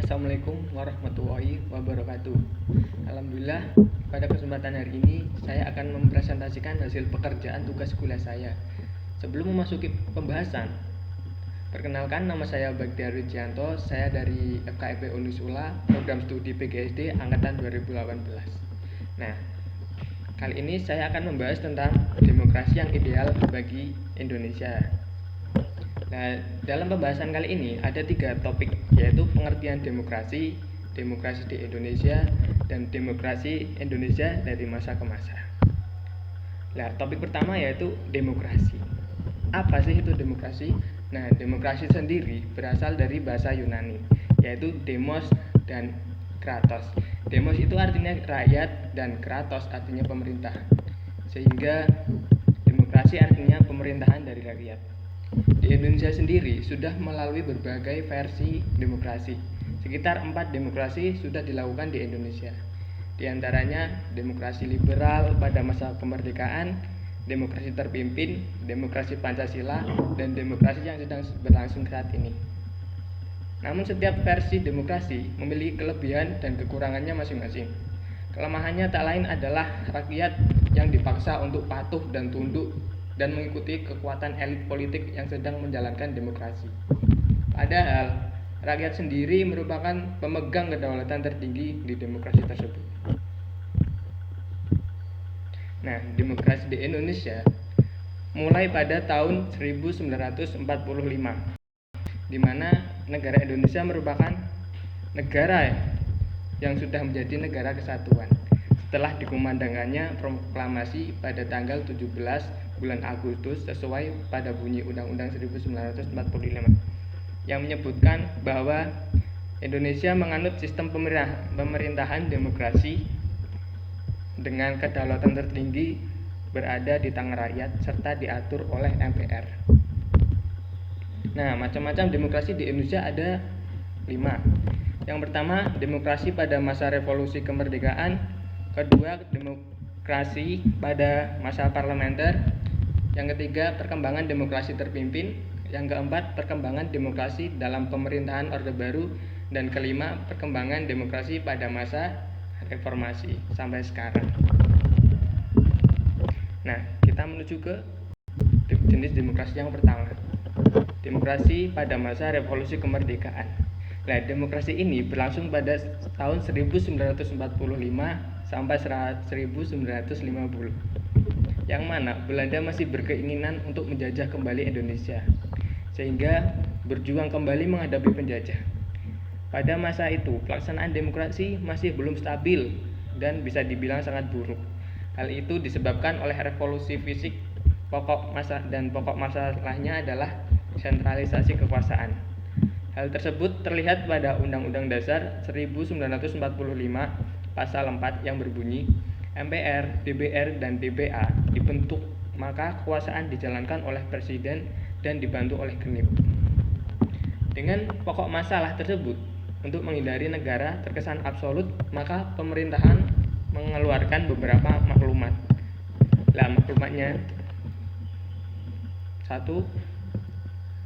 Assalamualaikum warahmatullahi wabarakatuh. Alhamdulillah, pada kesempatan hari ini saya akan mempresentasikan hasil pekerjaan tugas kuliah saya. Sebelum memasuki pembahasan, perkenalkan, nama saya Baghdiyar Wijianto. Saya dari FKIP Unisula, program studi PGSD angkatan 2018. Nah, kali ini saya akan membahas tentang demokrasi yang ideal bagi Indonesia. Nah, dalam pembahasan kali ini ada 3 topik, yaitu pengertian demokrasi, demokrasi di Indonesia, dan demokrasi Indonesia dari masa ke masa. Nah, topik pertama yaitu demokrasi. Apa sih itu demokrasi? Nah, demokrasi sendiri berasal dari bahasa Yunani, yaitu demos dan kratos. Demos itu artinya rakyat dan kratos artinya pemerintah. Sehingga demokrasi artinya pemerintahan dari rakyat. Di Indonesia sendiri sudah melalui berbagai versi demokrasi. Sekitar 4 demokrasi sudah dilakukan di Indonesia. Di antaranya demokrasi liberal pada masa kemerdekaan, demokrasi terpimpin, demokrasi Pancasila, dan demokrasi yang sedang berlangsung saat ini. Namun setiap versi demokrasi memiliki kelebihan dan kekurangannya masing-masing. Kelemahannya tak lain adalah rakyat yang dipaksa untuk patuh dan tunduk dan mengikuti kekuatan elit politik yang sedang menjalankan demokrasi. Padahal, rakyat sendiri merupakan pemegang kedaulatan tertinggi di demokrasi tersebut. Nah, demokrasi di Indonesia mulai pada tahun 1945, di mana negara Indonesia merupakan negara yang sudah menjadi negara kesatuan setelah dikumandangkannya proklamasi pada tanggal 17 bulan Agustus sesuai pada bunyi Undang-Undang 1945 yang menyebutkan bahwa Indonesia menganut sistem pemerintahan demokrasi dengan kedaulatan tertinggi berada di tangan rakyat serta diatur oleh MPR. Nah, macam-macam demokrasi di Indonesia ada 5. Yang pertama, demokrasi pada masa revolusi kemerdekaan. Kedua, demokrasi pada masa parlementer. Yang ketiga, perkembangan demokrasi terpimpin. Yang keempat, perkembangan demokrasi dalam pemerintahan Orde Baru. Dan kelima, perkembangan demokrasi pada masa reformasi sampai sekarang. Nah, kita menuju ke jenis demokrasi yang pertama. Demokrasi pada masa revolusi kemerdekaan. Nah, demokrasi ini berlangsung pada tahun 1945 sampai 1950, yang mana Belanda masih berkeinginan untuk menjajah kembali Indonesia, sehingga berjuang kembali menghadapi penjajah. Pada masa itu, pelaksanaan demokrasi masih belum stabil dan bisa dibilang sangat buruk. Hal itu disebabkan oleh revolusi fisik. Pokok masalahnya adalah sentralisasi kekuasaan. Hal tersebut terlihat pada Undang-Undang Dasar 1945 Pasal 4 yang berbunyi, MPR, DPR, dan DPA dibentuk, maka kekuasaan dijalankan oleh Presiden dan dibantu oleh Genip. Dengan pokok masalah tersebut, untuk menghindari negara terkesan absolut, maka pemerintahan mengeluarkan beberapa maklumat. Maklumatnya: 1.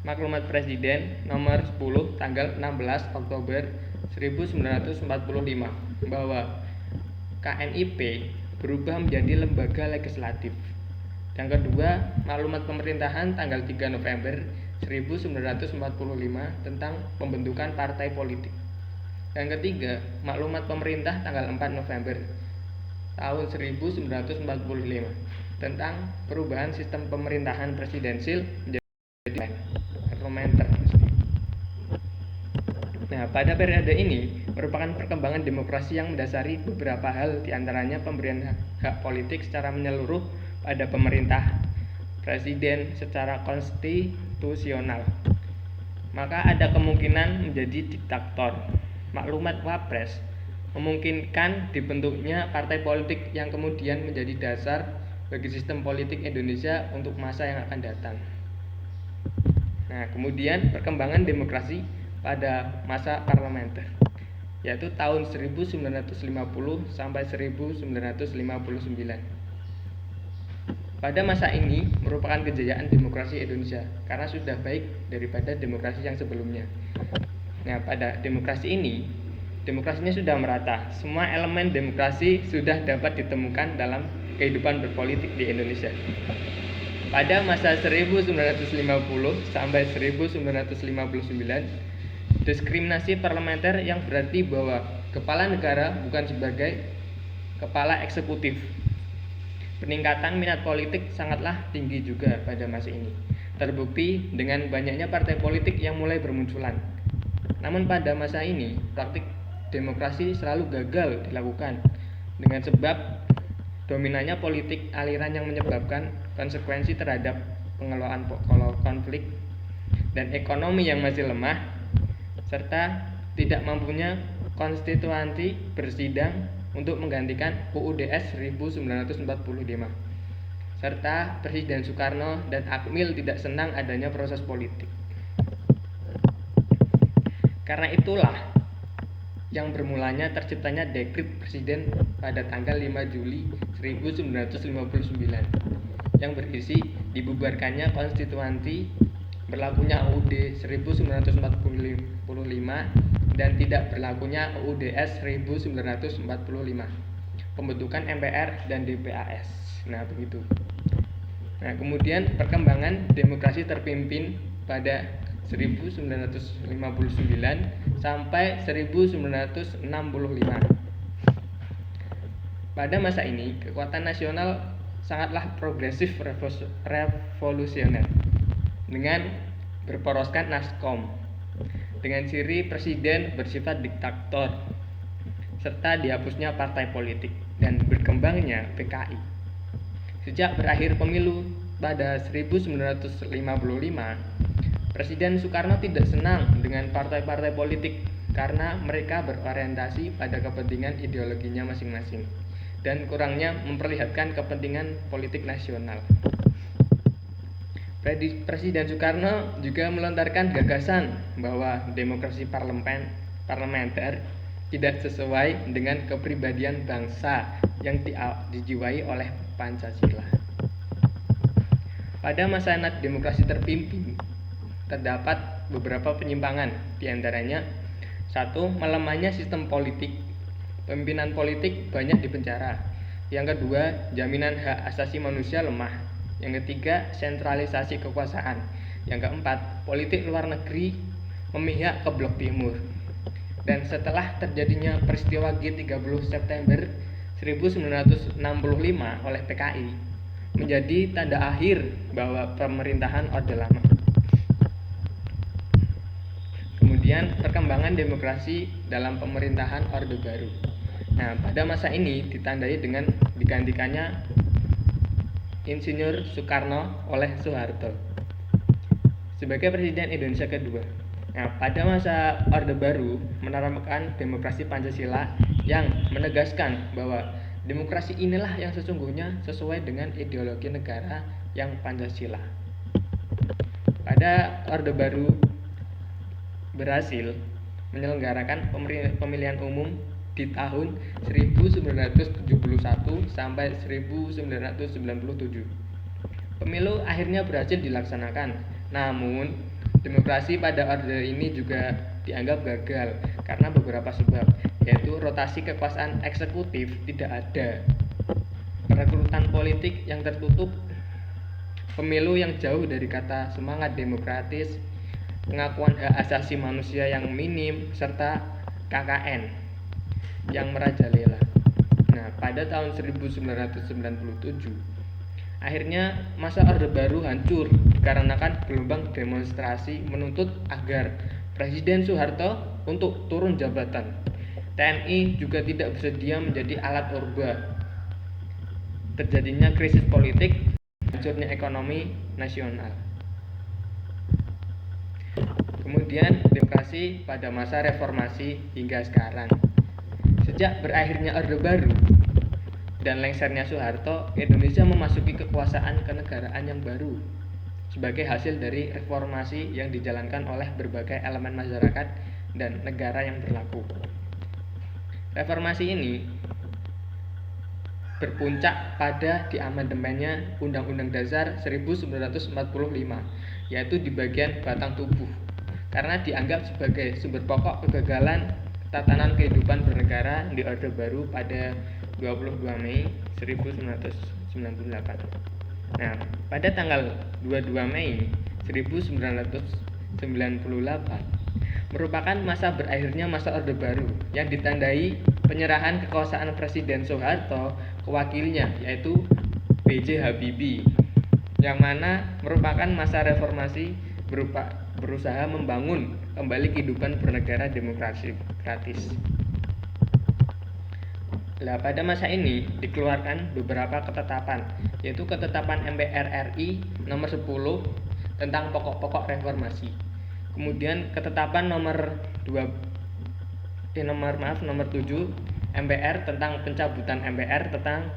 Maklumat Presiden nomor 10 tanggal 16 Oktober 1945 bahwa KNIP berubah menjadi lembaga legislatif. Yang kedua, maklumat pemerintahan tanggal 3 November 1945 tentang pembentukan partai politik. Yang ketiga, maklumat pemerintah tanggal 4 November tahun 1945 tentang perubahan sistem pemerintahan presidensil menjadi parlementer. Nah, pada periode ini merupakan perkembangan demokrasi yang mendasari beberapa hal, diantaranya pemberian hak politik secara menyeluruh pada pemerintah presiden secara konstitusional. Maka ada kemungkinan menjadi diktator. Maklumat Wapres memungkinkan dibentuknya partai politik yang kemudian menjadi dasar bagi sistem politik Indonesia untuk masa yang akan datang. Nah, kemudian perkembangan demokrasi pada masa parlementer, yaitu tahun 1950 sampai 1959. Pada masa ini merupakan kejayaan demokrasi Indonesia karena sudah baik daripada demokrasi yang sebelumnya. Nah, pada demokrasinya sudah merata. Semua elemen demokrasi sudah dapat ditemukan dalam kehidupan berpolitik di Indonesia. Pada masa 1950 sampai 1959, diskriminasi parlementer yang berarti bahwa kepala negara bukan sebagai kepala eksekutif. Peningkatan minat politik sangatlah tinggi juga pada masa ini. Terbukti dengan banyaknya partai politik yang mulai bermunculan. Namun pada masa ini, praktik demokrasi selalu gagal dilakukan dengan sebab dominannya politik aliran yang menyebabkan konsekuensi terhadap pengelolaan konflik dan ekonomi yang masih lemah serta tidak mampunya konstituanti bersidang untuk menggantikan UUDS 1945 serta Presiden Soekarno dan Akmil tidak senang adanya proses politik. Karena itulah yang bermulanya terciptanya Dekrit Presiden pada tanggal 5 Juli 1959 yang berisi dibubarkannya konstituanti, berlakunya UUD 1945 dan tidak berlakunya UUDS 1945, pembentukan MPR dan DPAS. Nah, begitu. Nah, kemudian perkembangan demokrasi terpimpin pada 1959 sampai 1965. Pada masa ini, kekuatan nasional sangatlah progresif revolusioner dengan berporoskan Naskom, dengan ciri presiden bersifat diktator, serta dihapusnya partai politik dan berkembangnya PKI. Sejak berakhir pemilu pada 1955, Presiden Soekarno tidak senang dengan partai-partai politik karena mereka berorientasi pada kepentingan ideologinya masing-masing dan kurangnya memperlihatkan kepentingan politik nasional. Presiden Soekarno juga melontarkan gagasan bahwa demokrasi parlementer tidak sesuai dengan kepribadian bangsa yang dijiwai oleh Pancasila. Pada masa demokrasi terpimpin, terdapat beberapa penyimpangan, diantaranya 1. Melemahnya sistem politik, pimpinan politik banyak dipenjara. Yang kedua, jaminan hak asasi manusia lemah. Yang ketiga, sentralisasi kekuasaan. Yang keempat, politik luar negeri memihak ke blok timur. Dan setelah terjadinya peristiwa G30 September 1965 oleh PKI, menjadi tanda akhir bahwa pemerintahan Orde Lama. Kemudian perkembangan demokrasi dalam pemerintahan Orde Baru. Nah, pada masa ini ditandai dengan digantikannya Insinyur Soekarno oleh Soeharto sebagai Presiden Indonesia kedua. Nah, pada masa Orde Baru menerapkan demokrasi Pancasila yang menegaskan bahwa demokrasi inilah yang sesungguhnya sesuai dengan ideologi negara yang Pancasila. Pada Orde Baru berhasil menyelenggarakan pemilihan umum di tahun 1971 sampai 1997. Pemilu akhirnya berhasil dilaksanakan. Namun, demokrasi pada orde ini juga dianggap gagal karena beberapa sebab, yaitu rotasi kekuasaan eksekutif tidak ada, perekrutan politik yang tertutup, pemilu yang jauh dari kata semangat demokratis, pengakuan hak asasi manusia yang minim, serta KKN yang merajalela. Nah, pada tahun 1997, akhirnya masa Orde Baru hancur dikarenakan gelombang demonstrasi menuntut agar Presiden Soeharto untuk turun jabatan. TNI juga tidak bersedia menjadi alat orba. Terjadinya krisis politik, hancurnya ekonomi nasional. Kemudian demokrasi pada masa reformasi hingga sekarang. Sejak berakhirnya Orde Baru dan lengsernya Soeharto, Indonesia memasuki kekuasaan kenegaraan yang baru sebagai hasil dari reformasi yang dijalankan oleh berbagai elemen masyarakat dan negara yang berlaku. Reformasi ini berpuncak pada diamandemennya Undang-Undang Dasar 1945, yaitu di bagian batang tubuh. karena dianggap sebagai sumber pokok kegagalan tatanan kehidupan bernegara di Orde Baru pada 22 Mei 1998. Nah, pada tanggal 22 Mei 1998 merupakan masa berakhirnya masa Orde Baru yang ditandai penyerahan kekuasaan Presiden Soeharto ke wakilnya, yaitu B.J. Habibie, yang mana merupakan masa reformasi berusaha membangun kembali kehidupan bernegara demokratis. Nah, pada masa ini dikeluarkan beberapa ketetapan, yaitu ketetapan MPR RI nomor 10 tentang pokok-pokok reformasi. Kemudian ketetapan nomor 7 MPR tentang pencabutan MPR tentang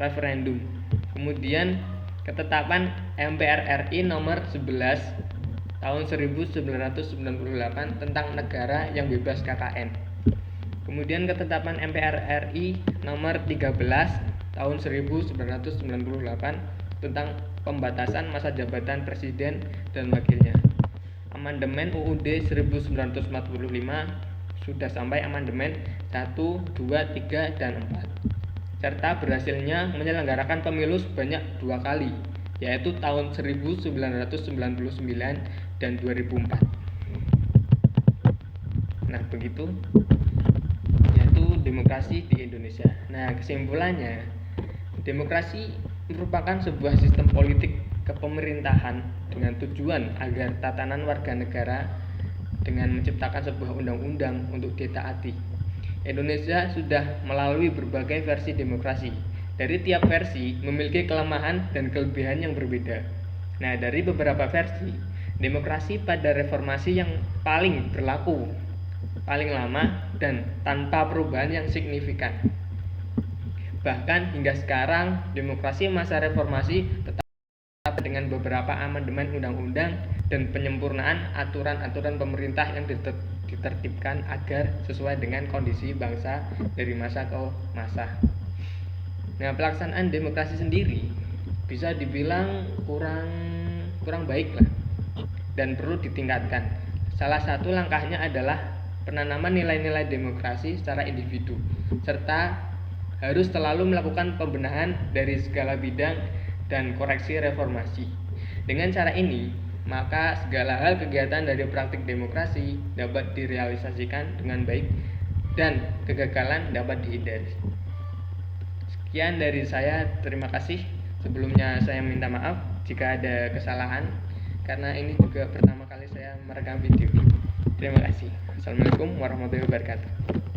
referendum. Kemudian ketetapan MPR RI nomor 11 tahun 1998 tentang negara yang bebas KKN. Kemudian ketetapan MPR RI nomor 13 tahun 1998 tentang pembatasan masa jabatan presiden dan wakilnya. Amandemen UUD 1945 sudah sampai amandemen 1, 2, 3, dan 4. Serta berhasilnya menyelenggarakan pemilu sebanyak 2 kali, yaitu tahun 1999 dan 2004. Nah, begitu yaitu demokrasi di Indonesia. Nah, kesimpulannya, demokrasi merupakan sebuah sistem politik kepemerintahan dengan tujuan agar tatanan warga negara dengan menciptakan sebuah undang-undang untuk ditaati. Indonesia sudah melalui berbagai versi demokrasi. Dari tiap versi memiliki kelemahan dan kelebihan yang berbeda. Nah, dari beberapa versi, demokrasi pada reformasi yang paling berlaku, paling lama, dan tanpa perubahan yang signifikan. Bahkan hingga sekarang, demokrasi masa reformasi tetap dengan beberapa amandemen undang-undang dan penyempurnaan aturan-aturan pemerintah yang ditertibkan agar sesuai dengan kondisi bangsa dari masa ke masa. Nah, pelaksanaan demokrasi sendiri bisa dibilang kurang baik lah dan perlu ditingkatkan. Salah satu langkahnya adalah penanaman nilai-nilai demokrasi secara individu, serta harus selalu melakukan pembenahan dari segala bidang dan koreksi reformasi. Dengan cara ini, maka segala hal kegiatan dari praktik demokrasi dapat direalisasikan dengan baik dan kegagalan dapat dihindari. Sekian dari saya, terima kasih. Sebelumnya saya minta maaf jika ada kesalahan, karena ini juga pertama kali saya merekam video. Terima kasih. Assalamualaikum warahmatullahi wabarakatuh.